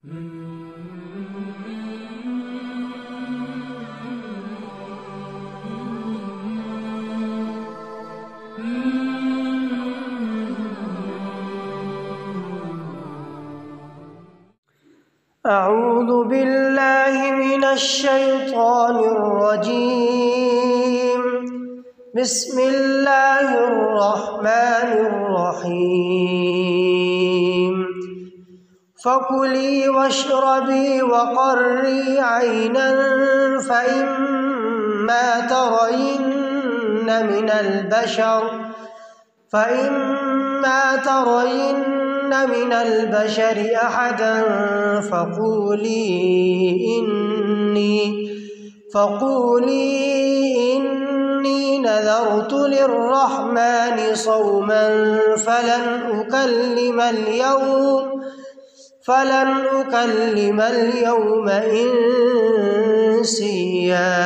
أعوذ بالله من الشيطان الرجيم. بسم الله الرحمن الرحيم. فكلي واشربي وقري عينا فإما ترين من البشر أحدا فقولي إني نذرت للرحمن صوما فلن أكلم اليوم إنسيا.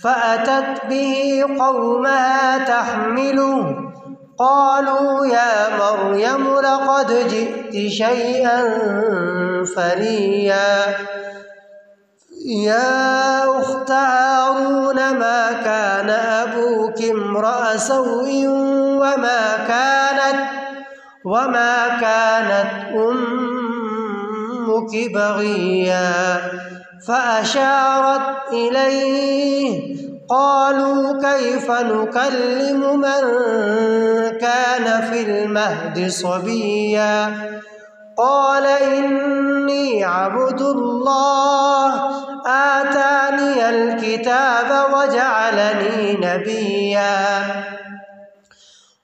فأتت به قومها تحمله قالوا يا مريم لقد جئت شيئا فريا. يا أخت هارون ما كان أبوك امرأ سوء وما كانت أمك بغيا. فأشارت إليه قالوا كيف نكلم من كان في المهد صبيا. قال إني عبد الله آتاني الكتاب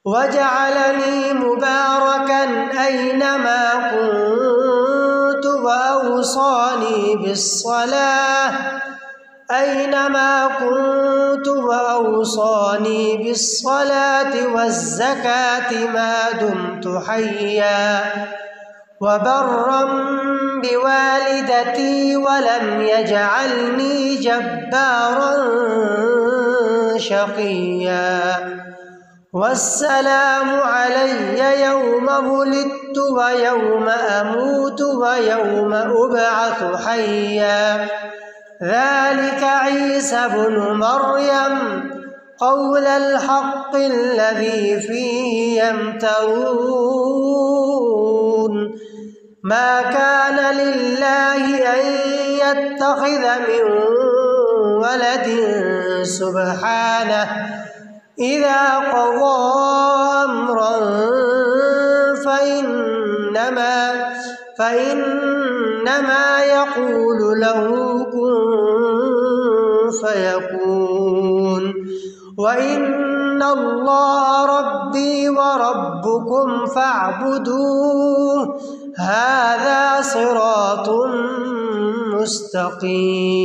وجعلني مباركا أينما كنت وأوصاني بالصلاة والزكاة ما دمت حيا. وبرا بوالدتي ولم يجعلني جبارا شقيا. والسلام علي يوم ولدت ويوم أموت ويوم أبعث حيا. ذلك عيسى بن مريم قول الحق الذي فيه يمترون. ما كان لله أن يتخذ من ولد سبحانه إذا قضى أمرا فإنما يقول له كن فيكون. وإن الله ربي وربكم فاعبدوه هذا صراط مستقيم.